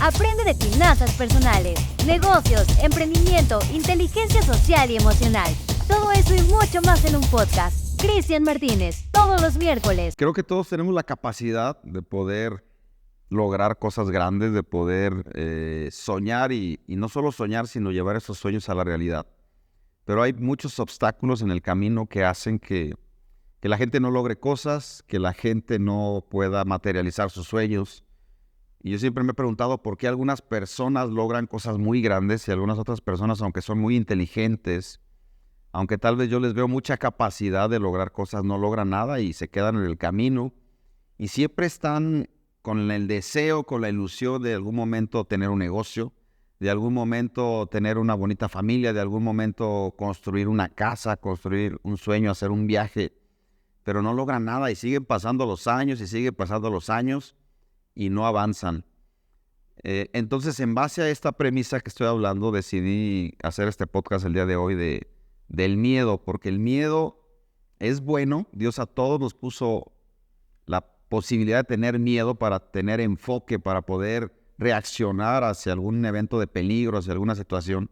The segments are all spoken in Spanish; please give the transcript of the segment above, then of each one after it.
Aprende de finanzas personales, negocios, emprendimiento, inteligencia social y emocional. Todo eso y mucho más en un podcast. Cristian Martínez, todos los miércoles. Creo que todos tenemos la capacidad de poder lograr cosas grandes, de poder soñar y no solo soñar, sino llevar esos sueños a la realidad. Pero hay muchos obstáculos en el camino que hacen que la gente no logre cosas, que la gente no pueda materializar sus sueños. Y yo siempre me he preguntado por qué algunas personas logran cosas muy grandes y algunas otras personas, aunque son muy inteligentes, aunque tal vez yo les veo mucha capacidad de lograr cosas, no logran nada y se quedan en el camino. Y siempre están con el deseo, con la ilusión de algún momento tener un negocio, de algún momento tener una bonita familia, de algún momento construir una casa, construir un sueño, hacer un viaje, pero no logran nada y siguen pasando los años y siguen pasando los años y no avanzan. Entonces, en base a esta premisa que estoy hablando, decidí hacer este podcast el día de hoy del miedo, porque el miedo es bueno. Dios a todos nos puso la posibilidad de tener miedo para tener enfoque, para poder reaccionar hacia algún evento de peligro, hacia alguna situación.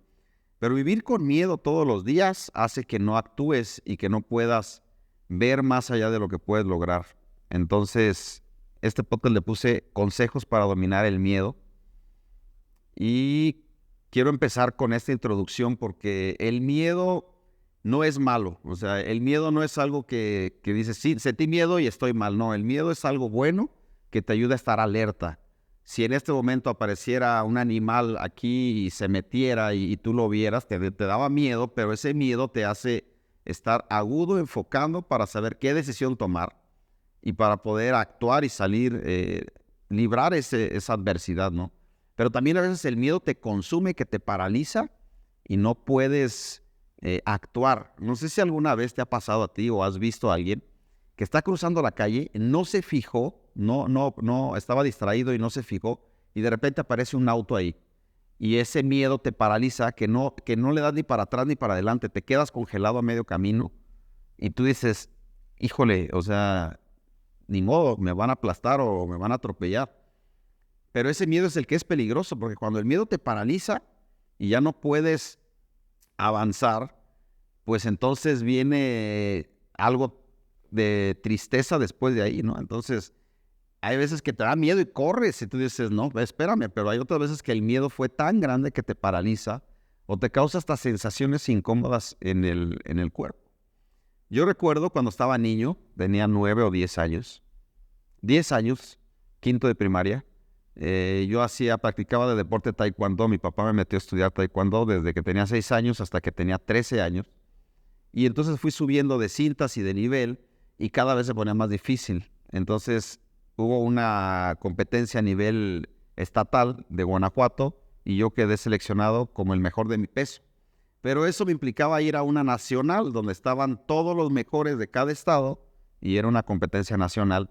Pero vivir con miedo todos los días hace que no actúes y que no puedas ver más allá de lo que puedes lograr. Entonces, este podcast le puse consejos para dominar el miedo. Y quiero empezar con esta introducción porque el miedo no es malo. O sea, el miedo no es algo que dices, sí, sentí miedo y estoy mal. No, el miedo es algo bueno que te ayuda a estar alerta. Si en este momento apareciera un animal aquí y se metiera y tú lo vieras, te daba miedo, pero ese miedo te hace estar agudo, enfocando para saber qué decisión tomar y para poder actuar y salir, librar esa adversidad, ¿no? Pero también a veces el miedo te consume, que te paraliza y no puedes actuar. No sé si alguna vez te ha pasado a ti o has visto a alguien que está cruzando la calle, no se fijó, no estaba distraído y no se fijó, y de repente aparece un auto ahí. Y ese miedo te paraliza, que no le das ni para atrás ni para adelante, te quedas congelado a medio camino y tú dices, híjole, o sea, ni modo, me van a aplastar o me van a atropellar. Pero ese miedo es el que es peligroso, porque cuando el miedo te paraliza y ya no puedes avanzar, pues entonces viene algo de tristeza después de ahí, ¿no? Entonces, hay veces que te da miedo y corres y tú dices, no, espérame, pero hay otras veces que el miedo fue tan grande que te paraliza o te causa hasta sensaciones incómodas en el cuerpo. Yo recuerdo cuando estaba niño, tenía 9 o 10 años, quinto de primaria, yo practicaba de deporte taekwondo. Mi papá me metió a estudiar taekwondo desde que tenía 6 años hasta que tenía 13 años. Y entonces fui subiendo de cintas y de nivel y cada vez se ponía más difícil. Entonces hubo una competencia a nivel estatal de Guanajuato y yo quedé seleccionado como el mejor de mi peso. Pero eso me implicaba ir a una nacional donde estaban todos los mejores de cada estado y era una competencia nacional.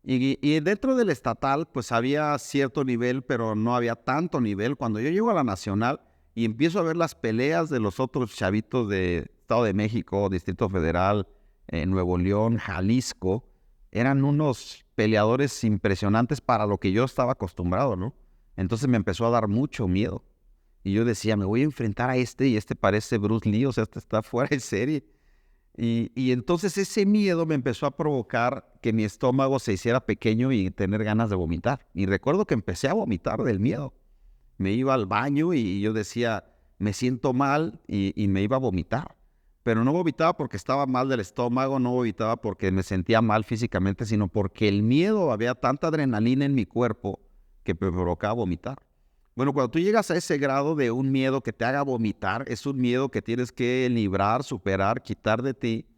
Y dentro del estatal, pues había cierto nivel, pero no había tanto nivel. Cuando yo llego a la nacional y empiezo a ver las peleas de los otros chavitos de Estado de México, Distrito Federal, Nuevo León, Jalisco, eran unos peleadores impresionantes para lo que yo estaba acostumbrado, ¿no? Entonces me empezó a dar mucho miedo. Y yo decía, me voy a enfrentar a este y este parece Bruce Lee, o sea, este está fuera de serie. Y entonces ese miedo me empezó a provocar que mi estómago se hiciera pequeño y tener ganas de vomitar. Y recuerdo que empecé a vomitar del miedo. Me iba al baño y yo decía, me siento mal y me iba a vomitar. Pero no vomitaba porque estaba mal del estómago, no vomitaba porque me sentía mal físicamente, sino porque el miedo, había tanta adrenalina en mi cuerpo que me provocaba vomitar. Bueno, cuando tú llegas a ese grado de un miedo que te haga vomitar, es un miedo que tienes que librar, superar, quitar de ti,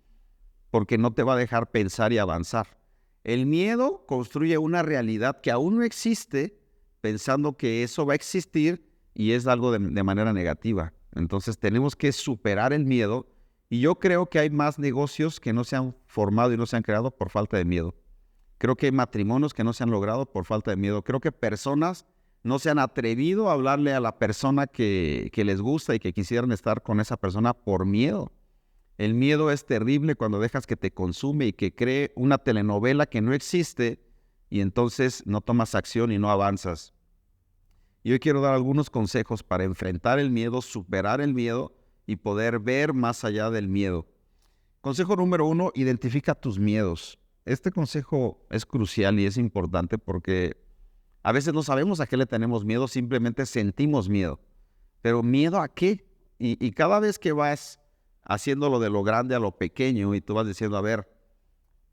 porque no te va a dejar pensar y avanzar. El miedo construye una realidad que aún no existe, pensando que eso va a existir y es algo de manera negativa. Entonces tenemos que superar el miedo y yo creo que hay más negocios que no se han formado y no se han creado por falta de miedo. Creo que hay matrimonios que no se han logrado por falta de miedo. Creo que personas no se han atrevido a hablarle a la persona que les gusta y que quisieran estar con esa persona por miedo. El miedo es terrible cuando dejas que te consume y que cree una telenovela que no existe y entonces no tomas acción y no avanzas. Y hoy quiero dar algunos consejos para enfrentar el miedo, superar el miedo y poder ver más allá del miedo. Consejo número 1, identifica tus miedos. Este consejo es crucial y es importante porque a veces no sabemos a qué le tenemos miedo, simplemente sentimos miedo. Pero ¿miedo a qué? Y cada vez que vas haciéndolo de lo grande a lo pequeño y tú vas diciendo, a ver,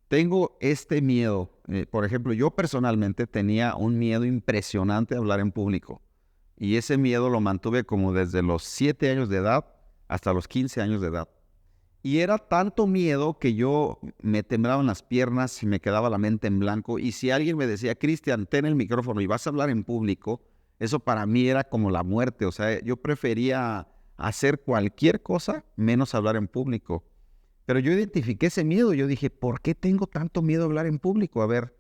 tengo este miedo. Por ejemplo, yo personalmente tenía un miedo impresionante a hablar en público. Y ese miedo lo mantuve como desde los 7 años de edad hasta los 15 años de edad. Y era tanto miedo que yo me temblaban las piernas y me quedaba la mente en blanco. Y si alguien me decía, Cristian, ten el micrófono y vas a hablar en público, eso para mí era como la muerte. O sea, yo prefería hacer cualquier cosa menos hablar en público. Pero yo identifiqué ese miedo. Yo dije, ¿por qué tengo tanto miedo a hablar en público? A ver,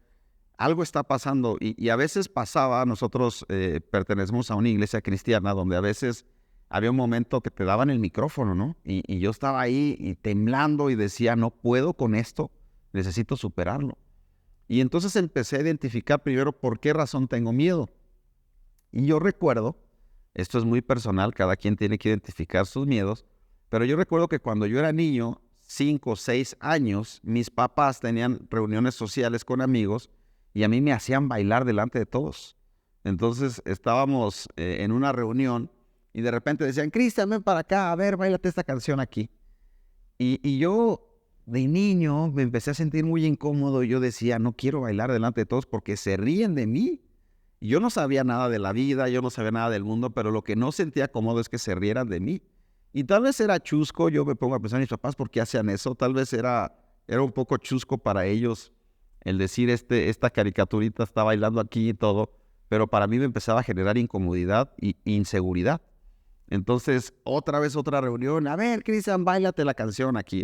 algo está pasando. Y a veces pasaba, nosotros pertenecemos a una iglesia cristiana donde a veces había un momento que te daban el micrófono, ¿no? Y yo estaba ahí y temblando y decía, no puedo con esto, necesito superarlo. Y entonces empecé a identificar primero por qué razón tengo miedo. Y yo recuerdo, esto es muy personal, cada quien tiene que identificar sus miedos, pero yo recuerdo que cuando yo era niño, 5 o 6 años, mis papás tenían reuniones sociales con amigos y a mí me hacían bailar delante de todos. Entonces estábamos en una reunión y de repente decían, Cristian, ven para acá, a ver, báilate esta canción aquí. Y yo de niño me empecé a sentir muy incómodo y yo decía, no quiero bailar delante de todos porque se ríen de mí. Y yo no sabía nada de la vida, yo no sabía nada del mundo, pero lo que no sentía cómodo es que se rieran de mí. Y tal vez era chusco, yo me pongo a pensar en mis papás, ¿por qué hacían eso? Tal vez era un poco chusco para ellos el decir, esta caricaturita está bailando aquí y todo, pero para mí me empezaba a generar incomodidad e inseguridad. Entonces, otra vez otra reunión, a ver, Cristian, báilate la canción aquí,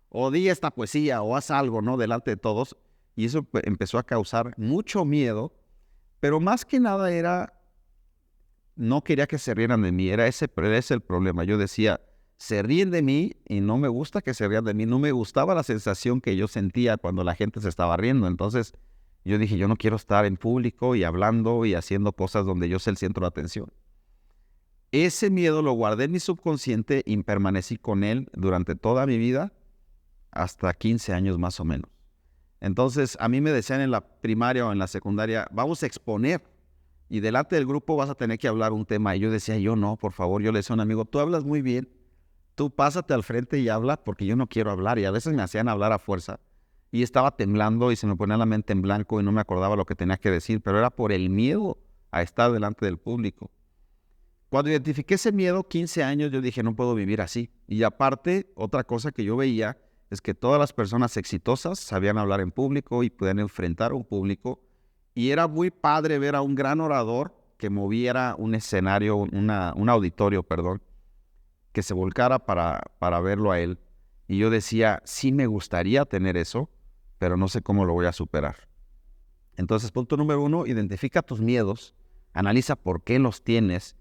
o di esta poesía, o haz algo, ¿no? Delante de todos. Y eso empezó a causar mucho miedo, pero más que nada no quería que se rieran de mí, ese es el problema. Yo decía, se ríen de mí y no me gusta que se rían de mí, no me gustaba la sensación que yo sentía cuando la gente se estaba riendo. Entonces, yo dije, yo no quiero estar en público y hablando y haciendo cosas donde yo sea el centro de atención. Ese miedo lo guardé en mi subconsciente y permanecí con él durante toda mi vida, hasta 15 años más o menos. Entonces, a mí me decían en la primaria o en la secundaria, vamos a exponer y delante del grupo vas a tener que hablar un tema. Y yo decía, yo no, por favor. Yo le decía a un amigo, tú hablas muy bien, tú pásate al frente y habla porque yo no quiero hablar. Y a veces me hacían hablar a fuerza y estaba temblando y se me ponía la mente en blanco y no me acordaba lo que tenía que decir, pero era por el miedo a estar delante del público. Cuando identifiqué ese miedo, 15 años, yo dije, no puedo vivir así. Y aparte, otra cosa que yo veía es que todas las personas exitosas sabían hablar en público y podían enfrentar a un público. Y era muy padre ver a un gran orador que moviera un escenario, un auditorio, perdón, que se volcara para verlo a él. Y yo decía, sí me gustaría tener eso, pero no sé cómo lo voy a superar. Entonces, punto número 1, identifica tus miedos, analiza por qué los tienes.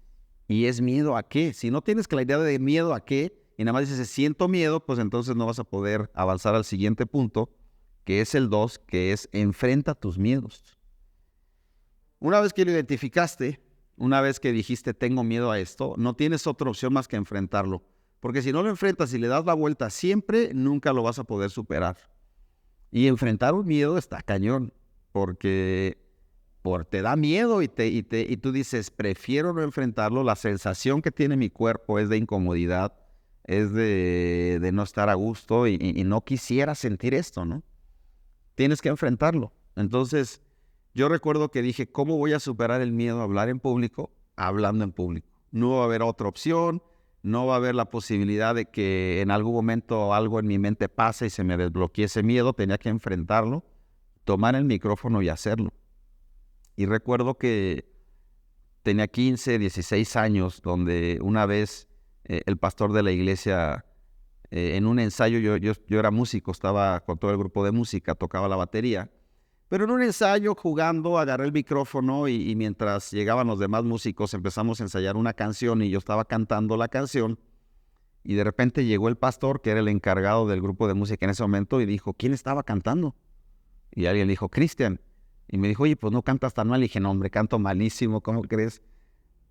¿Y es miedo a qué? Si no tienes claridad de miedo a qué y nada más dices siento miedo, pues entonces no vas a poder avanzar al siguiente punto, que es el 2, que es enfrenta tus miedos. Una vez que lo identificaste, una vez que dijiste tengo miedo a esto, no tienes otra opción más que enfrentarlo. Porque si no lo enfrentas y le das la vuelta siempre, nunca lo vas a poder superar. Y enfrentar un miedo está cañón, porque te da miedo y tú dices, prefiero no enfrentarlo. La sensación que tiene mi cuerpo es de incomodidad, es de no estar a gusto y no quisiera sentir esto, ¿no? Tienes que enfrentarlo. Entonces, yo recuerdo que dije, ¿cómo voy a superar el miedo a hablar en público? Hablando en público. No va a haber otra opción, no va a haber la posibilidad de que en algún momento algo en mi mente pase y se me desbloquee ese miedo. Tenía que enfrentarlo, tomar el micrófono y hacerlo. Y recuerdo que tenía 15, 16 años, donde una vez el pastor de la iglesia, en un ensayo, yo era músico, estaba con todo el grupo de música, tocaba la batería, pero en un ensayo jugando agarré el micrófono y mientras llegaban los demás músicos empezamos a ensayar una canción y yo estaba cantando la canción y de repente llegó el pastor, que era el encargado del grupo de música en ese momento, y dijo, ¿quién estaba cantando? Y alguien le dijo, Cristian. Y me dijo, oye, pues no cantas tan mal. Y dije, no, hombre, canto malísimo, ¿cómo crees?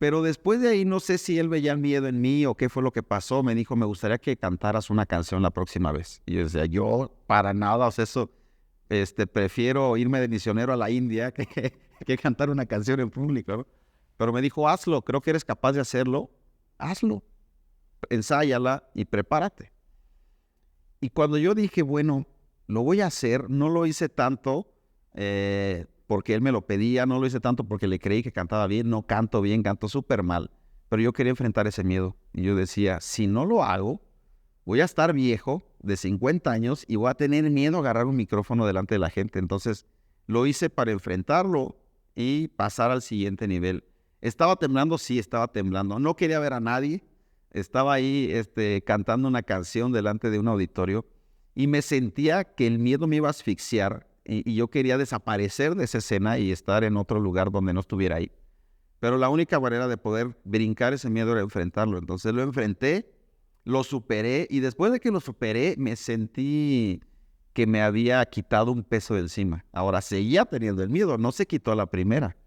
Pero después de ahí no sé si él veía el miedo en mí o qué fue lo que pasó. Me dijo, me gustaría que cantaras una canción la próxima vez. Y yo decía, yo para nada, o sea, eso, prefiero irme de misionero a la India que cantar una canción en público, ¿no? Pero me dijo, hazlo, creo que eres capaz de hacerlo, hazlo, ensáyala y prepárate. Y cuando yo dije, bueno, lo voy a hacer, no lo hice tanto porque él me lo pedía, no lo hice tanto porque le creí que cantaba bien, no canto bien, canto súper mal, pero yo quería enfrentar ese miedo. Y yo decía, si no lo hago, voy a estar viejo, de 50 años, y voy a tener miedo a agarrar un micrófono delante de la gente. Entonces, lo hice para enfrentarlo y pasar al siguiente nivel. ¿Estaba temblando? Sí, estaba temblando. No quería ver a nadie. Estaba ahí cantando una canción delante de un auditorio y me sentía que el miedo me iba a asfixiar y yo quería desaparecer de esa escena y estar en otro lugar donde no estuviera ahí. Pero la única manera de poder brincar ese miedo era enfrentarlo. Entonces lo enfrenté, lo superé y después de que lo superé me sentí que me había quitado un peso de encima. Ahora seguía teniendo el miedo, no se quitó a la primera.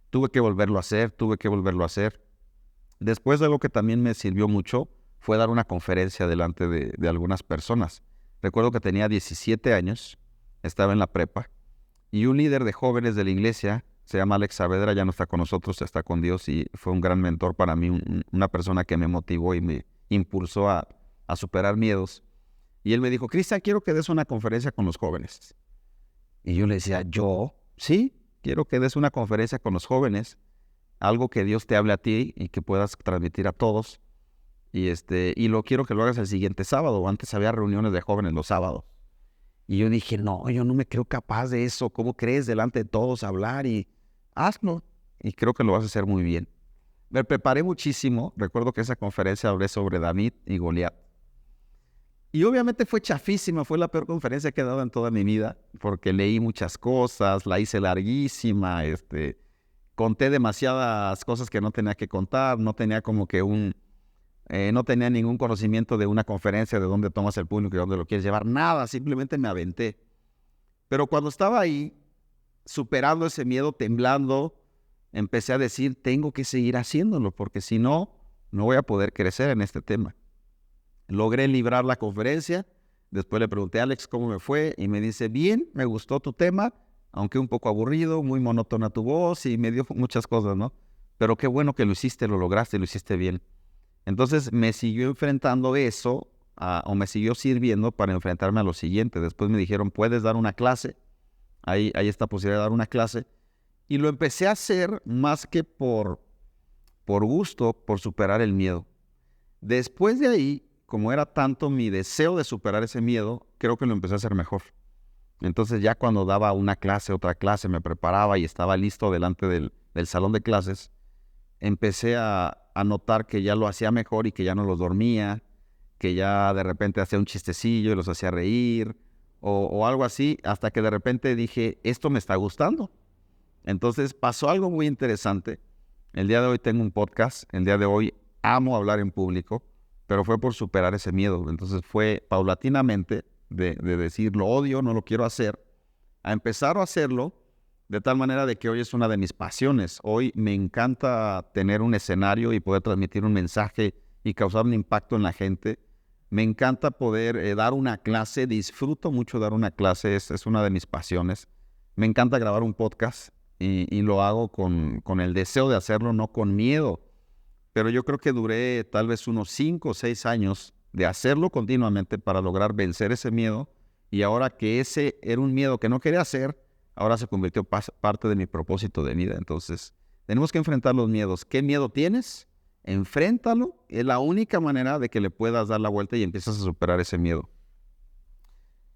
Tuve que volverlo a hacer. Después, algo que también me sirvió mucho fue dar una conferencia delante de algunas personas. Recuerdo que tenía 17 años, estaba en la prepa, y un líder de jóvenes de la iglesia, se llama Alex Saavedra, ya no está con nosotros, está con Dios, y fue un gran mentor para mí, una persona que me motivó y me impulsó a superar miedos. Y él me dijo, Cristian, quiero que des una conferencia con los jóvenes. Y yo le decía, ¿yo? Sí, quiero que des una conferencia con los jóvenes, algo que Dios te hable a ti y que puedas transmitir a todos. Y lo quiero que lo hagas el siguiente sábado. Antes había reuniones de jóvenes los sábados. Y yo dije, no, yo no me creo capaz de eso. ¿Cómo crees delante de todos hablar? Y hazlo. Y creo que lo vas a hacer muy bien. Me preparé muchísimo. Recuerdo que esa conferencia hablé sobre David y Goliat. Y obviamente fue chafísima, fue la peor conferencia que he dado en toda mi vida, porque leí muchas cosas, la hice larguísima, conté demasiadas cosas que no tenía que contar, no tenía como que no tenía ningún conocimiento de una conferencia, de dónde tomas el público y dónde lo quieres llevar, nada, simplemente me aventé. Pero cuando estaba ahí, superando ese miedo, temblando, empecé a decir, tengo que seguir haciéndolo, porque si no, no voy a poder crecer en este tema. Logré librar la conferencia, después le pregunté a Alex cómo me fue, y me dice, bien, me gustó tu tema, aunque un poco aburrido, muy monótona tu voz, y me dio muchas cosas, ¿no? Pero qué bueno que lo hiciste, lo lograste, lo hiciste bien. Entonces me siguió enfrentando eso, o me siguió sirviendo para enfrentarme a lo siguiente. Después me dijeron, puedes dar una clase, hay esta posibilidad de dar una clase, y lo empecé a hacer más que por gusto, por superar el miedo. Después de ahí, como era tanto mi deseo de superar ese miedo, creo que lo empecé a hacer mejor. Entonces ya cuando daba una clase, otra clase, me preparaba y estaba listo delante del salón de clases, empecé a notar que ya lo hacía mejor y que ya no los dormía, que ya de repente hacía un chistecillo y los hacía reír o algo así, hasta que de repente dije, esto me está gustando. Entonces pasó algo muy interesante. El día de hoy tengo un podcast, el día de hoy amo hablar en público, pero fue por superar ese miedo. Entonces fue paulatinamente de decir, lo odio, no lo quiero hacer, a empezar a hacerlo de tal manera de que hoy es una de mis pasiones. Hoy me encanta tener un escenario y poder transmitir un mensaje y causar un impacto en la gente. Me encanta poder dar una clase, disfruto mucho dar una clase, es una de mis pasiones. Me encanta grabar un podcast y lo hago con el deseo de hacerlo, no con miedo. Pero yo creo que duré tal vez unos 5 o 6 años de hacerlo continuamente para lograr vencer ese miedo. Y ahora que ese era un miedo que no quería hacer, ahora se convirtió parte de mi propósito de vida. Entonces, tenemos que enfrentar los miedos. ¿Qué miedo tienes? Enfréntalo. Es la única manera de que le puedas dar la vuelta y empiezas a superar ese miedo.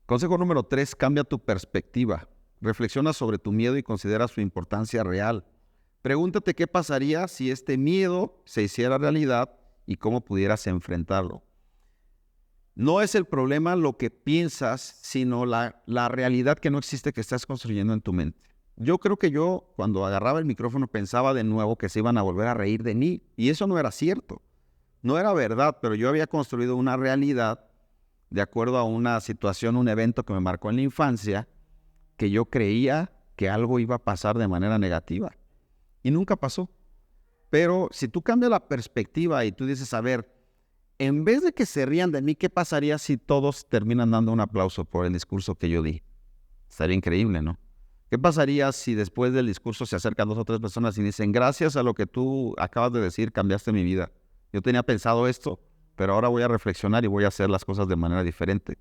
Consejo número 3, cambia tu perspectiva. Reflexiona sobre tu miedo y considera su importancia real. Pregúntate qué pasaría si este miedo se hiciera realidad y cómo pudieras enfrentarlo. No es el problema lo que piensas, sino la realidad que no existe que estás construyendo en tu mente. Yo creo que yo, cuando agarraba el micrófono, pensaba de nuevo que se iban a volver a reír de mí. Y eso no era cierto. No era verdad, pero yo había construido una realidad de acuerdo a una situación, un evento que me marcó en la infancia, que yo creía que algo iba a pasar de manera negativa. Y nunca pasó. Pero si tú cambias la perspectiva y tú dices, a ver, en vez de que se rían de mí, ¿qué pasaría si todos terminan dando un aplauso por el discurso que yo di? Estaría increíble, ¿no? ¿Qué pasaría si después del discurso se acercan 2 o 3 personas y dicen, gracias a lo que tú acabas de decir, cambiaste mi vida? Yo tenía pensado esto, pero ahora voy a reflexionar y voy a hacer las cosas de manera diferente.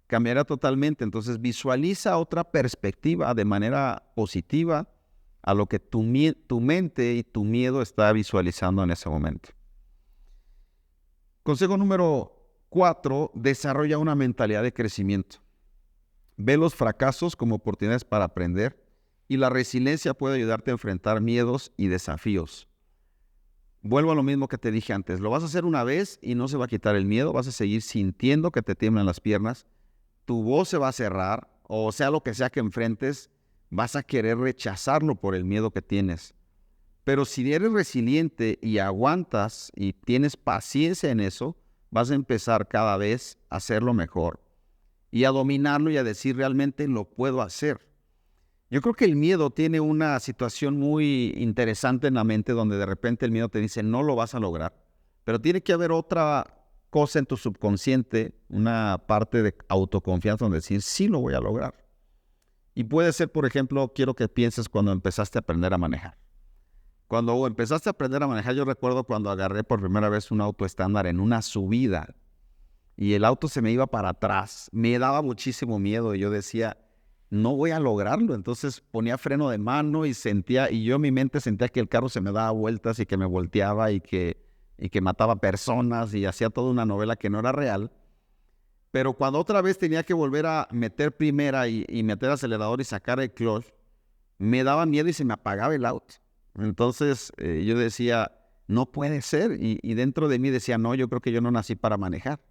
Cambiará totalmente. Entonces visualiza otra perspectiva de manera positiva a lo que tu mente y tu miedo está visualizando en ese momento. Consejo número 4, desarrolla una mentalidad de crecimiento. Ve los fracasos como oportunidades para aprender y la resiliencia puede ayudarte a enfrentar miedos y desafíos. Vuelvo a lo mismo que te dije antes, lo vas a hacer una vez y no se va a quitar el miedo, vas a seguir sintiendo que te tiemblan las piernas, tu voz se va a cerrar, o sea lo que sea que enfrentes, vas a querer rechazarlo por el miedo que tienes. Pero si eres resiliente y aguantas y tienes paciencia en eso, vas a empezar cada vez a hacerlo mejor y a dominarlo y a decir realmente lo puedo hacer. Yo creo que el miedo tiene una situación muy interesante en la mente donde de repente el miedo te dice no lo vas a lograr, pero tiene que haber otra cosa en tu subconsciente, una parte de autoconfianza donde decir sí lo voy a lograr. Y puede ser, por ejemplo, quiero que pienses cuando empezaste a aprender a manejar. Cuando empezaste a aprender a manejar, yo recuerdo cuando agarré por primera vez un auto estándar en una subida y el auto se me iba para atrás. Me daba muchísimo miedo y yo decía, no voy a lograrlo. Entonces ponía freno de mano y yo en mi mente sentía que el carro se me daba vueltas y que me volteaba y que mataba personas y hacía toda una novela que no era real. Pero cuando otra vez tenía que volver a meter primera y meter acelerador y sacar el clutch, me daba miedo y se me apagaba el auto. Entonces yo decía, no puede ser. Y dentro de mí decía, no, yo creo que yo no nací para manejar.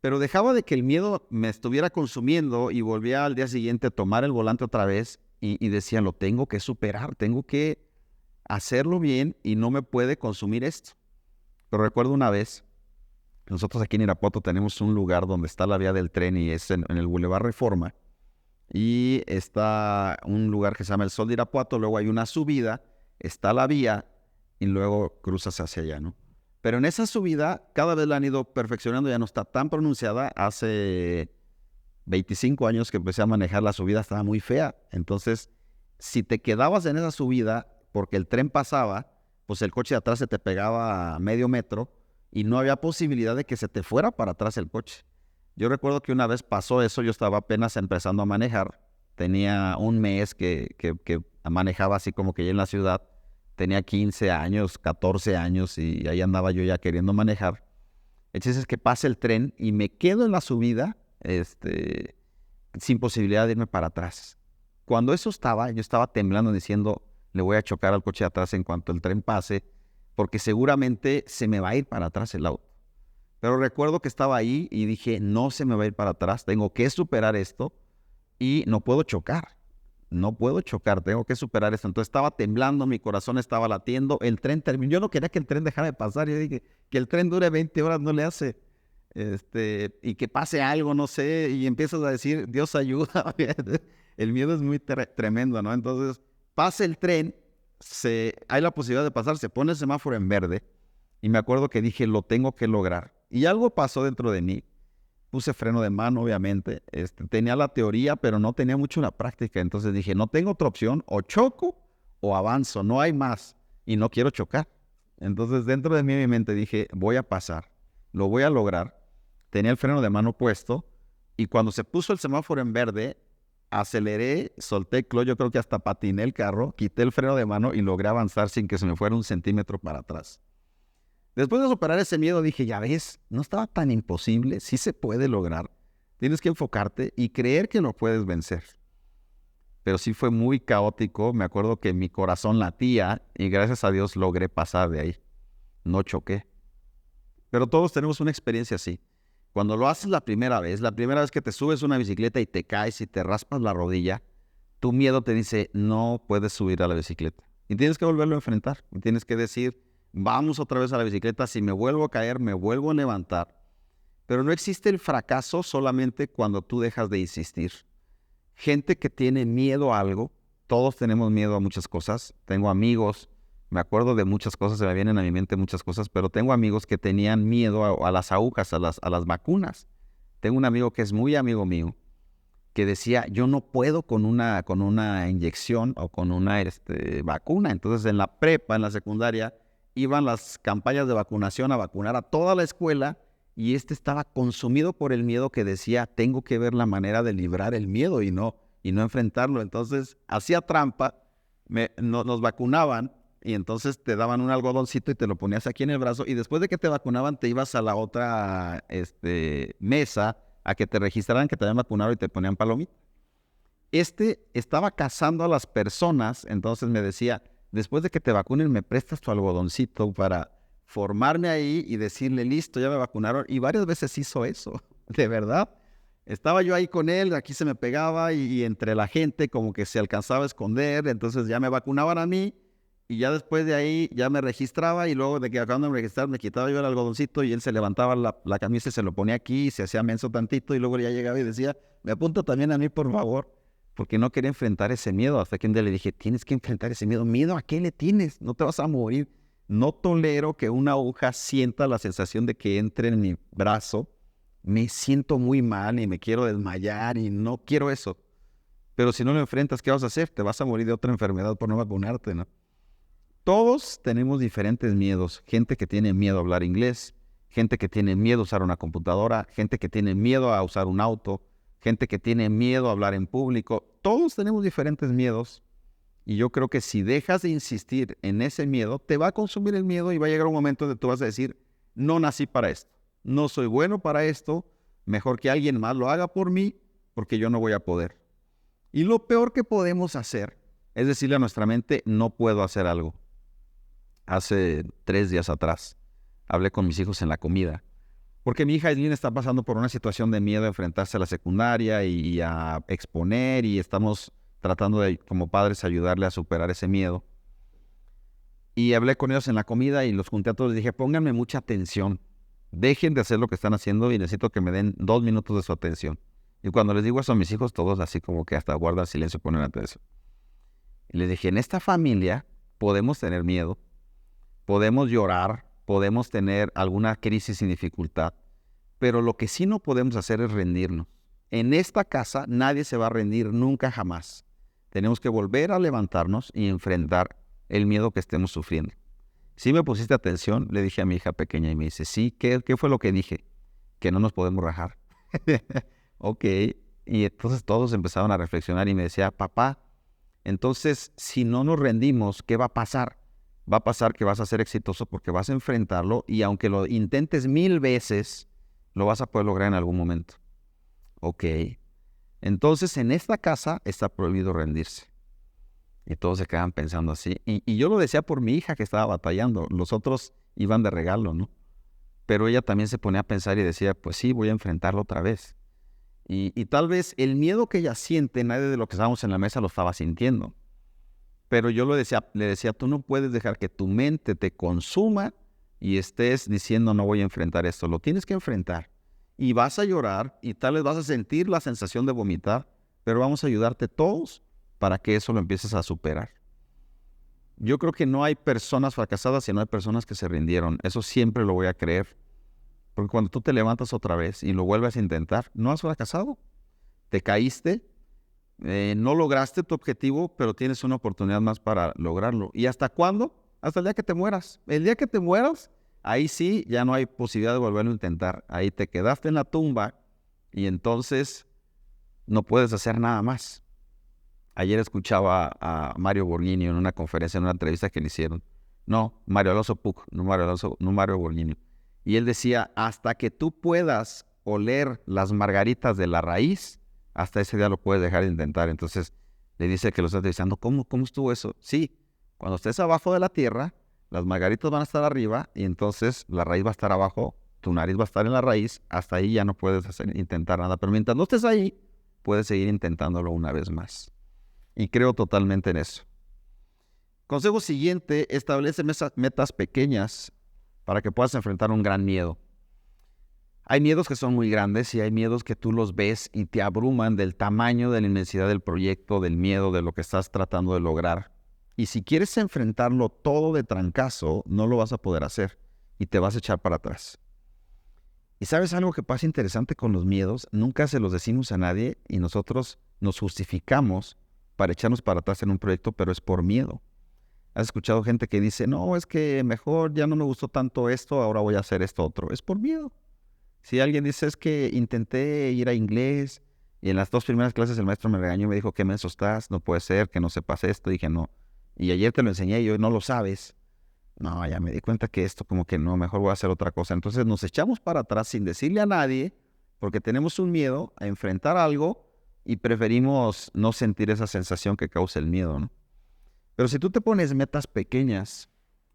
Pero dejaba de que el miedo me estuviera consumiendo y volvía al día siguiente a tomar el volante otra vez y decía, lo tengo que superar, tengo que hacerlo bien y no me puede consumir esto. Pero recuerdo una vez, nosotros aquí en Irapuato tenemos un lugar donde está la vía del tren y es en el Boulevard Reforma. Y está un lugar que se llama el Sol de Irapuato, luego hay una subida, está la vía y luego cruzas hacia allá, ¿no? Pero en esa subida cada vez la han ido perfeccionando, ya no está tan pronunciada. Hace 25 años que empecé a manejar, la subida estaba muy fea. Entonces, si te quedabas en esa subida porque el tren pasaba, pues el coche de atrás se te pegaba a medio metro y no había posibilidad de que se te fuera para atrás el coche. Yo recuerdo que una vez pasó eso, yo estaba apenas empezando a manejar, tenía un mes que manejaba así como que ya en la ciudad, tenía 15 años, 14 años y ahí andaba yo ya queriendo manejar. Entonces es que pasa el tren y me quedo en la subida sin posibilidad de irme para atrás. Cuando eso yo estaba temblando diciendo, le voy a chocar al coche de atrás en cuanto el tren pase, porque seguramente se me va a ir para atrás el auto. Pero recuerdo que estaba ahí y dije, no se me va a ir para atrás, tengo que superar esto y no puedo chocar. No puedo chocar, tengo que superar esto. Entonces estaba temblando, mi corazón estaba latiendo, el tren terminó. Yo no quería que el tren dejara de pasar. Yo dije, que el tren dure 20 horas no le hace. Y que pase algo, no sé, y empiezas a decir, Dios ayuda. El miedo es muy tremendo, ¿no? Entonces pasa el tren, hay la posibilidad de pasar, se pone el semáforo en verde y me acuerdo que dije, lo tengo que lograr. Y algo pasó dentro de mí. Puse freno de mano, obviamente. Tenía la teoría, pero no tenía mucho la práctica. Entonces dije, no tengo otra opción. O choco o avanzo. No hay más. Y no quiero chocar. Entonces dentro de mí, en mi mente, dije, voy a pasar. Lo voy a lograr. Tenía el freno de mano puesto. Y cuando se puso el semáforo en verde, aceleré, solté el clutch. Yo creo que hasta patiné el carro. Quité el freno de mano y logré avanzar sin que se me fuera 1 centímetro para atrás. Después de superar ese miedo dije, ya ves, no estaba tan imposible, sí se puede lograr. Tienes que enfocarte y creer que lo puedes vencer. Pero sí fue muy caótico, me acuerdo que mi corazón latía y gracias a Dios logré pasar de ahí. No choqué. Pero todos tenemos una experiencia así. Cuando lo haces la primera vez que te subes a una bicicleta y te caes y te raspas la rodilla, tu miedo te dice, no puedes subir a la bicicleta. Y tienes que volverlo a enfrentar. Y tienes que decir, vamos otra vez a la bicicleta, si me vuelvo a caer, me vuelvo a levantar. Pero no existe el fracaso solamente cuando tú dejas de insistir. Gente que tiene miedo a algo, todos tenemos miedo a muchas cosas. Tengo amigos Me acuerdo de muchas cosas, se me vienen a mi mente muchas cosas, pero tengo amigos que tenían miedo a las agujas, a las vacunas. Tengo un amigo que es muy amigo mío, que decía, yo no puedo con una inyección o con una vacuna. Entonces, en la prepa, en la secundaria, iban las campañas de vacunación a vacunar a toda la escuela y estaba consumido por el miedo que decía, tengo que ver la manera de librar el miedo y no enfrentarlo. Entonces, hacía trampa, nos vacunaban y entonces te daban un algodoncito y te lo ponías aquí en el brazo y después de que te vacunaban te ibas a la otra mesa a que te registraran que te habían vacunado y te ponían palomita. Estaba cazando a las personas, entonces me decía, después de que te vacunen me prestas tu algodoncito para formarme ahí y decirle, listo, ya me vacunaron. Y varias veces hizo eso, de verdad. Estaba yo ahí con él, aquí se me pegaba y entre la gente como que se alcanzaba a esconder, entonces ya me vacunaban a mí y ya después de ahí ya me registraba y luego de que acabando de registrar me quitaba yo el algodoncito y él se levantaba la camisa y se lo ponía aquí y se hacía menso tantito y luego ya llegaba y decía, me apunto también a mí por favor, porque no quería enfrentar ese miedo. Hasta que un día le dije, tienes que enfrentar ese miedo. ¿Miedo a qué le tienes? No te vas a morir. No tolero que una aguja sienta la sensación de que entre en mi brazo. Me siento muy mal y me quiero desmayar y no quiero eso. Pero si no lo enfrentas, ¿qué vas a hacer? Te vas a morir de otra enfermedad por no vacunarte, ¿no? Todos tenemos diferentes miedos. Gente que tiene miedo a hablar inglés, gente que tiene miedo a usar una computadora, gente que tiene miedo a usar un auto, gente que tiene miedo a hablar en público. Todos tenemos diferentes miedos y yo creo que si dejas de insistir en ese miedo, te va a consumir el miedo y va a llegar un momento donde tú vas a decir, no nací para esto, no soy bueno para esto, mejor que alguien más lo haga por mí porque yo no voy a poder. Y lo peor que podemos hacer es decirle a nuestra mente, no puedo hacer algo. Hace 3 días atrás hablé con mis hijos en la comida. Porque mi hija Aileen está pasando por una situación de miedo a enfrentarse a la secundaria y a exponer y estamos tratando de, como padres, ayudarle a superar ese miedo. Y hablé con ellos en la comida y los junté a todos y les dije, pónganme mucha atención. Dejen de hacer lo que están haciendo y necesito que me den 2 minutos de su atención. Y cuando les digo eso a mis hijos, todos así como que hasta guardan silencio y ponen atención. Y les dije, en esta familia podemos tener miedo, podemos llorar, podemos tener alguna crisis y dificultad, pero lo que sí no podemos hacer es rendirnos. En esta casa nadie se va a rendir nunca jamás. Tenemos que volver a levantarnos y enfrentar el miedo que estemos sufriendo. ¿Sí me pusiste atención? Le dije a mi hija pequeña y me dice, sí, ¿qué fue lo que dije? Que no nos podemos rajar. Ok, y entonces todos empezaron a reflexionar y me decía, papá, entonces si no nos rendimos, ¿qué va a pasar? Va a pasar que vas a ser exitoso porque vas a enfrentarlo y aunque lo intentes 1000 veces, lo vas a poder lograr en algún momento. Ok, entonces en esta casa está prohibido rendirse. Y todos se quedan pensando así. Y yo lo decía por mi hija que estaba batallando. Los otros iban de regalo, ¿no? Pero ella también se ponía a pensar y decía, pues sí, voy a enfrentarlo otra vez. Y tal vez el miedo que ella siente, nadie de lo que estábamos en la mesa lo estaba sintiendo. Pero yo le decía, tú no puedes dejar que tu mente te consuma y estés diciendo, no voy a enfrentar esto. Lo tienes que enfrentar. Y vas a llorar y tal vez vas a sentir la sensación de vomitar, pero vamos a ayudarte todos para que eso lo empieces a superar. Yo creo que no hay personas fracasadas si no hay personas que se rindieron. Eso siempre lo voy a creer. Porque cuando tú te levantas otra vez y lo vuelves a intentar, no has fracasado. Te caíste, no lograste tu objetivo, pero tienes una oportunidad más para lograrlo. ¿Y hasta cuándo? Hasta el día que te mueras. El día que te mueras, ahí sí ya no hay posibilidad de volverlo a intentar. Ahí te quedaste en la tumba y entonces no puedes hacer nada más. Ayer escuchaba a Mario Borghini en una conferencia, en una entrevista que le hicieron. No, Mario Alonso Puc, no Mario Borghini. Y él decía, hasta que tú puedas oler las margaritas de la raíz, hasta ese día lo puedes dejar de intentar. Entonces le dice que lo está entrevistando, ¿cómo estuvo eso? Sí, cuando estés abajo de la tierra, las margaritas van a estar arriba y entonces la raíz va a estar abajo, tu nariz va a estar en la raíz, hasta ahí ya no puedes intentar nada. Pero mientras no estés ahí, puedes seguir intentándolo una vez más. Y creo totalmente en eso. Consejo siguiente, establece metas pequeñas para que puedas enfrentar un gran miedo. Hay miedos que son muy grandes y hay miedos que tú los ves y te abruman del tamaño, de la inmensidad del proyecto, del miedo, de lo que estás tratando de lograr. Y si quieres enfrentarlo todo de trancazo, no lo vas a poder hacer y te vas a echar para atrás. ¿Y sabes algo que pasa interesante con los miedos? Nunca se los decimos a nadie y nosotros nos justificamos para echarnos para atrás en un proyecto, pero es por miedo. ¿Has escuchado gente que dice, no, es que mejor ya no me gustó tanto esto, ahora voy a hacer esto otro? Es por miedo. Si alguien dice, es que intenté ir a inglés y en las 2 primeras clases el maestro me regañó y me dijo, qué menso estás, no puede ser que no sepas esto. Dije, no. Y ayer te lo enseñé y hoy no lo sabes. No, ya me di cuenta que esto como que no, mejor voy a hacer otra cosa. Entonces nos echamos para atrás sin decirle a nadie porque tenemos un miedo a enfrentar algo y preferimos no sentir esa sensación que causa el miedo, ¿no? Pero si tú te pones metas pequeñas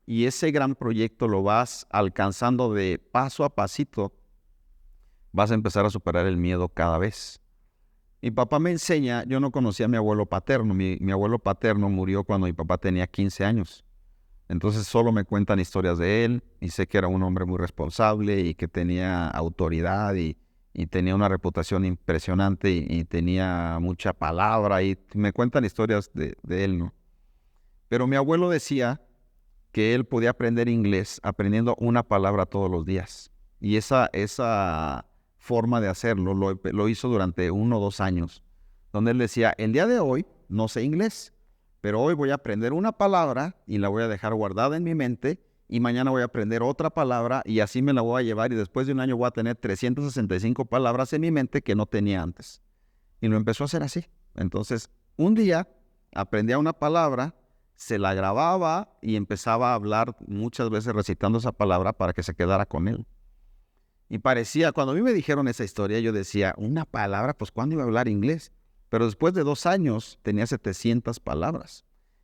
y ese gran proyecto lo vas alcanzando de paso a pasito, vas a empezar a superar el miedo cada vez. Mi papá me enseña, yo no conocía a mi abuelo paterno. Mi abuelo paterno murió cuando mi papá tenía 15 años. Entonces solo me cuentan historias de él y sé que era un hombre muy responsable y que tenía autoridad y tenía una reputación impresionante y tenía mucha palabra y me cuentan historias de él, ¿no? Pero mi abuelo decía que él podía aprender inglés aprendiendo una palabra todos los días. Y esa forma de hacerlo lo hizo durante 1 o 2 años, donde él decía, el día de hoy no sé inglés, pero hoy voy a aprender una palabra y la voy a dejar guardada en mi mente y mañana voy a aprender otra palabra y así me la voy a llevar y después de 1 año voy a tener 365 palabras en mi mente que no tenía antes. Y lo empezó a hacer así. Entonces, un día aprendía una palabra, se la grababa y empezaba a hablar muchas veces recitando esa palabra para que se quedara con él. Y parecía, cuando a mí me dijeron esa historia, yo decía, una palabra, pues ¿cuándo iba a hablar inglés? Pero después de 2 años tenía 700 palabras.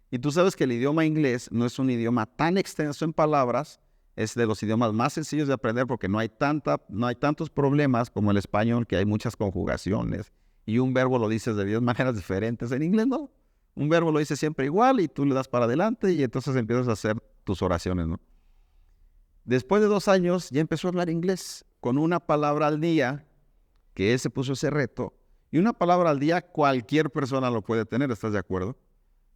Y tú sabes que el idioma inglés no es un idioma tan extenso en palabras, es de los idiomas más sencillos de aprender porque no hay tantos problemas como el español, que hay muchas conjugaciones y un verbo lo dices de 10 maneras diferentes. En inglés no. Un verbo lo dices siempre igual y tú le das para adelante y entonces empiezas a hacer tus oraciones, ¿no? Después de 2 años ya empezó a hablar inglés con una palabra al día, que él se puso ese reto, y una palabra al día cualquier persona lo puede tener, ¿estás de acuerdo?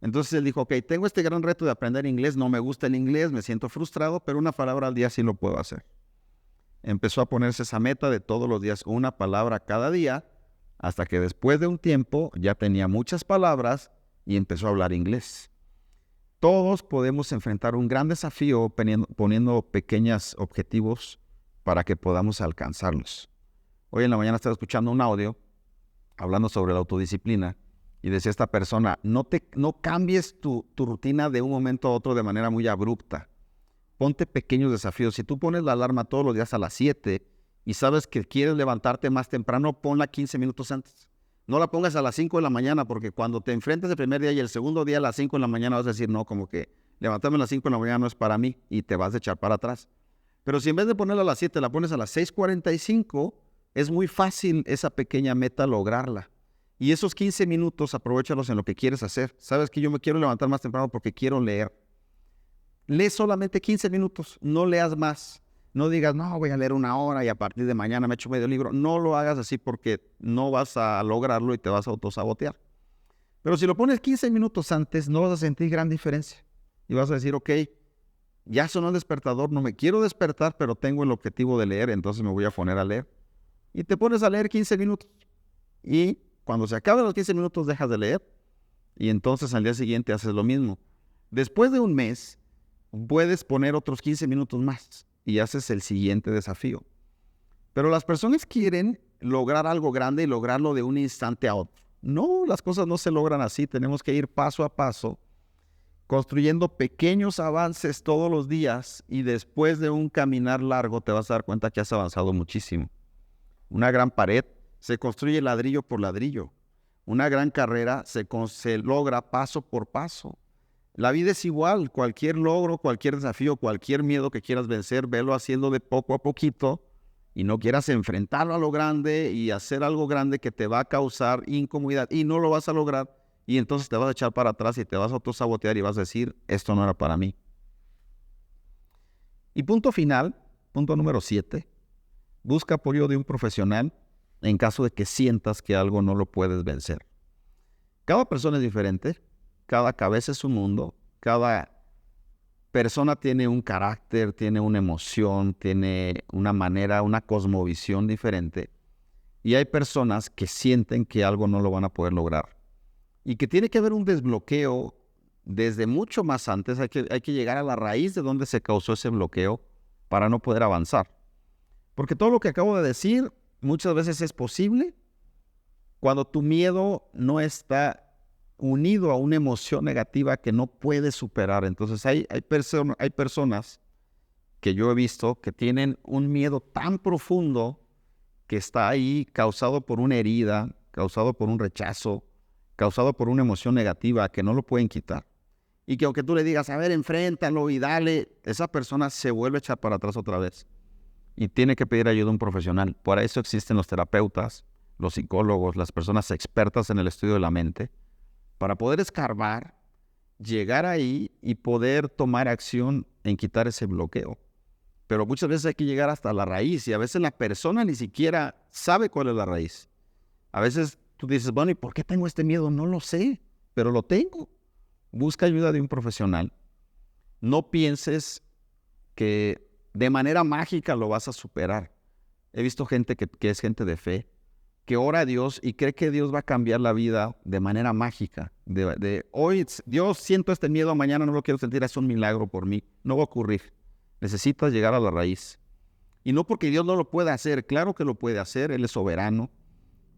Entonces él dijo, ok, tengo este gran reto de aprender inglés, no me gusta el inglés, me siento frustrado, pero una palabra al día sí lo puedo hacer. Empezó a ponerse esa meta de todos los días, una palabra cada día, hasta que después de un tiempo ya tenía muchas palabras y empezó a hablar inglés. Todos podemos enfrentar un gran desafío poniendo pequeños objetivos para que podamos alcanzarlos. Hoy en la mañana estaba escuchando un audio hablando sobre la autodisciplina y decía esta persona, no cambies tu rutina de un momento a otro de manera muy abrupta. Ponte pequeños desafíos. Si tú pones la alarma todos los días a las 7 y sabes que quieres levantarte más temprano, ponla 15 minutos antes. No la pongas a las 5 de la mañana porque cuando te enfrentes el primer día y el segundo día a las 5 de la mañana vas a decir, no, como que levantarme a las 5 de la mañana no es para mí y te vas a echar para atrás. Pero si en vez de ponerla a las 7 la pones a las 6:45, es muy fácil esa pequeña meta lograrla. Y esos 15 minutos aprovéchalos en lo que quieres hacer. Sabes que yo me quiero levantar más temprano porque quiero leer. Lee solamente 15 minutos, no leas más. No digas, no, voy a leer 1 hora y a partir de mañana me echo medio libro. No lo hagas así porque no vas a lograrlo y te vas a autosabotear. Pero si lo pones 15 minutos antes, no vas a sentir gran diferencia. Y vas a decir, ok, ya sonó el despertador, no me quiero despertar, pero tengo el objetivo de leer, entonces me voy a poner a leer. Y te pones a leer 15 minutos. Y cuando se acaben los 15 minutos, dejas de leer. Y entonces al día siguiente haces lo mismo. Después de un mes, puedes poner otros 15 minutos más y haces el siguiente desafío. Pero las personas quieren lograr algo grande y lograrlo de un instante a otro. No, las cosas no se logran así. Tenemos que ir paso a paso, construyendo pequeños avances todos los días y después de un caminar largo te vas a dar cuenta que has avanzado muchísimo. Una gran pared se construye ladrillo por ladrillo. Una gran carrera se logra paso por paso. La vida es igual, cualquier logro, cualquier desafío, cualquier miedo que quieras vencer, velo haciendo de poco a poquito y no quieras enfrentarlo a lo grande y hacer algo grande que te va a causar incomodidad y no lo vas a lograr y entonces te vas a echar para atrás y te vas a autosabotear y vas a decir, esto no era para mí. Y punto final, punto número 7, busca apoyo de un profesional en caso de que sientas que algo no lo puedes vencer. Cada persona es diferente. Cada cabeza es un mundo Cada persona tiene un carácter, tiene una emoción, tiene una manera, una cosmovisión diferente. Y hay personas que sienten que algo no lo van a poder lograr. Y que tiene que haber un desbloqueo desde mucho más antes. Hay que llegar a la raíz de donde se causó ese bloqueo para no poder avanzar. Porque todo lo que acabo de decir muchas veces es posible cuando tu miedo no está unido a una emoción negativa que no puedes superar. Entonces hay personas que yo he visto que tienen un miedo tan profundo que está ahí causado por una herida, causado por un rechazo, causado por una emoción negativa que no lo pueden quitar. Y que aunque tú le digas, a ver, enfréntalo y dale, esa persona se vuelve a echar para atrás otra vez. Y tiene que pedir ayuda a un profesional. Por eso existen los terapeutas, los psicólogos, las personas expertas en el estudio de la mente, para poder escarbar, llegar ahí y poder tomar acción en quitar ese bloqueo. Pero muchas veces hay que llegar hasta la raíz y a veces la persona ni siquiera sabe cuál es la raíz. A veces tú dices, bueno, ¿y por qué tengo este miedo? No lo sé, pero lo tengo. Busca ayuda de un profesional. No pienses que de manera mágica lo vas a superar. He visto gente que es gente de fe, que ora a Dios y cree que Dios va a cambiar la vida de manera mágica. Hoy, Dios, siento este miedo, mañana no lo quiero sentir, es un milagro por mí. No va a ocurrir. Necesitas llegar a la raíz. Y no porque Dios no lo pueda hacer, claro que lo puede hacer, Él es soberano,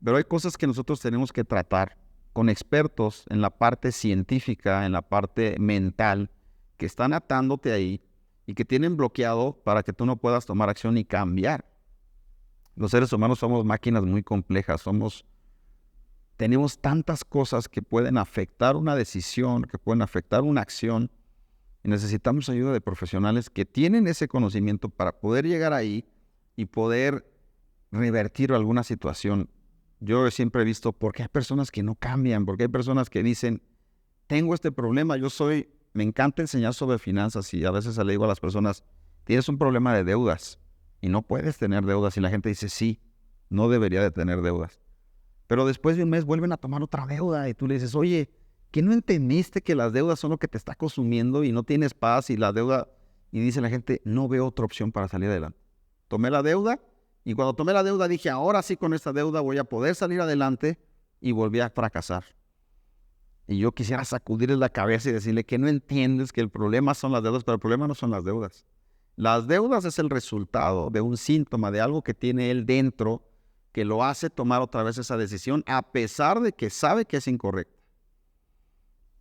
pero hay cosas que nosotros tenemos que tratar con expertos en la parte científica, en la parte mental, que están atándote ahí y que tienen bloqueado para que tú no puedas tomar acción y cambiar. Los seres humanos somos máquinas muy complejas, tenemos tantas cosas que pueden afectar una decisión, que pueden afectar una acción, y necesitamos ayuda de profesionales que tienen ese conocimiento para poder llegar ahí y poder revertir alguna situación. Yo siempre he visto por qué hay personas que no cambian, porque hay personas que dicen, tengo este problema, me encanta enseñar sobre finanzas y a veces le digo a las personas, tienes un problema de deudas y no puedes tener deudas. Y la gente dice, sí, no debería de tener deudas. Pero después de un mes vuelven a tomar otra deuda y tú le dices, oye, ¿que no entendiste que las deudas son lo que te está consumiendo y no tienes paz y la deuda? Y dice la gente, no veo otra opción para salir adelante. Tomé la deuda y cuando tomé la deuda dije, ahora sí con esta deuda voy a poder salir adelante y volví a fracasar. Y yo quisiera sacudirle la cabeza y decirle que no entiendes que el problema son las deudas, pero el problema no son las deudas. Las deudas es el resultado de un síntoma, de algo que tiene él dentro que lo hace tomar otra vez esa decisión a pesar de que sabe que es incorrecta.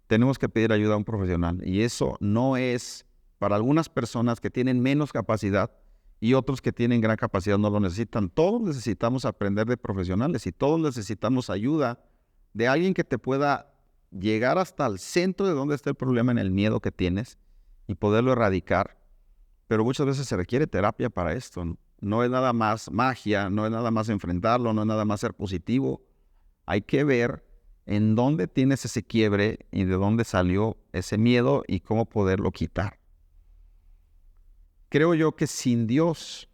Tenemos que pedir ayuda a un profesional y eso no es para algunas personas que tienen menos capacidad y otros que tienen gran capacidad no lo necesitan. Todos necesitamos aprender de profesionales y todos necesitamos ayuda de alguien que te pueda llegar hasta el centro de donde está el problema en el miedo que tienes y poderlo erradicar. Pero muchas veces se requiere terapia para esto, ¿no? No es nada más magia, no es nada más enfrentarlo, no es nada más ser positivo. Hay que ver en dónde tienes ese quiebre y de dónde salió ese miedo y cómo poderlo quitar. Creo yo que sin Dios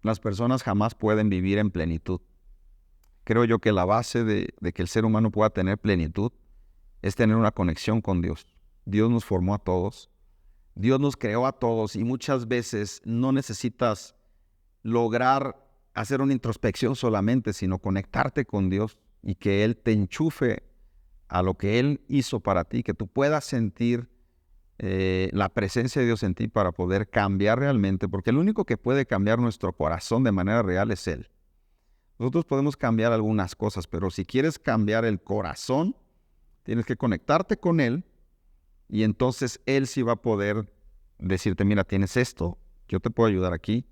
las personas jamás pueden vivir en plenitud. Creo yo que la base de que el ser humano pueda tener plenitud es tener una conexión con Dios. Dios nos formó a todos, Dios nos creó a todos y muchas veces no necesitas lograr hacer una introspección solamente, sino conectarte con Dios y que Él te enchufe a lo que Él hizo para ti, que tú puedas sentir la presencia de Dios en ti para poder cambiar realmente, porque el único que puede cambiar nuestro corazón de manera real es Él. Nosotros podemos cambiar algunas cosas, pero si quieres cambiar el corazón, tienes que conectarte con Él y entonces Él sí va a poder decirte, mira, tienes esto, yo te puedo ayudar aquí,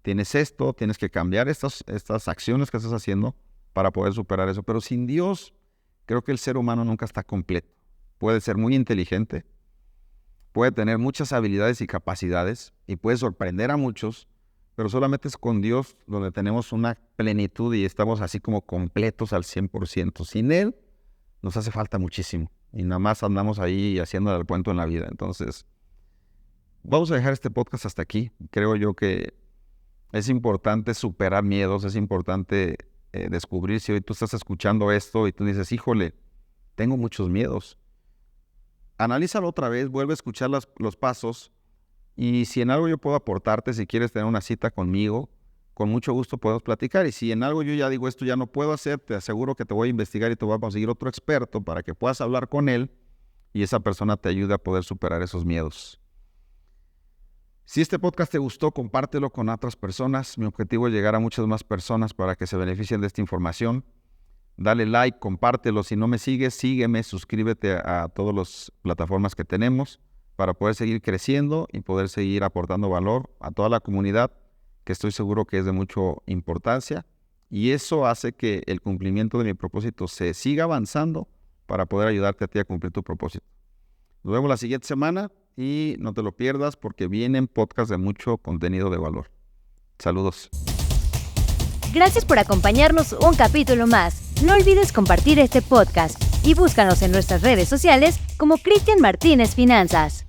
tienes esto, tienes que cambiar estas acciones que estás haciendo para poder superar eso. Pero sin Dios, creo que el ser humano nunca está completo. Puede ser muy inteligente, puede tener muchas habilidades y capacidades y puede sorprender a muchos, pero solamente es con Dios donde tenemos una plenitud y estamos así como completos al 100%. Sin Él nos hace falta muchísimo y nada más andamos ahí haciendo el cuento en la vida. Entonces, vamos a dejar este podcast hasta aquí. Creo yo que es importante superar miedos, es importante descubrir si hoy tú estás escuchando esto y tú dices, híjole, tengo muchos miedos. analízalo otra vez, vuelve a escuchar los pasos y si en algo yo puedo aportarte, si quieres tener una cita conmigo, con mucho gusto podemos platicar. Y si en algo yo ya digo esto ya no puedo hacer, te aseguro que te voy a investigar y te voy a conseguir otro experto para que puedas hablar con él y esa persona te ayude a poder superar esos miedos. Si este podcast te gustó, compártelo con otras personas. Mi objetivo es llegar a muchas más personas para que se beneficien de esta información. Dale like, compártelo. Si no me sigues, sígueme, suscríbete a todas las plataformas que tenemos para poder seguir creciendo y poder seguir aportando valor a toda la comunidad, que estoy seguro que es de mucha importancia. Y eso hace que el cumplimiento de mi propósito se siga avanzando para poder ayudarte a ti a cumplir tu propósito. Nos vemos la siguiente semana y no te lo pierdas porque vienen podcasts de mucho contenido de valor. Saludos. Gracias por acompañarnos un capítulo más. No olvides compartir este podcast y búscanos en nuestras redes sociales como Cristian Martínez Finanzas.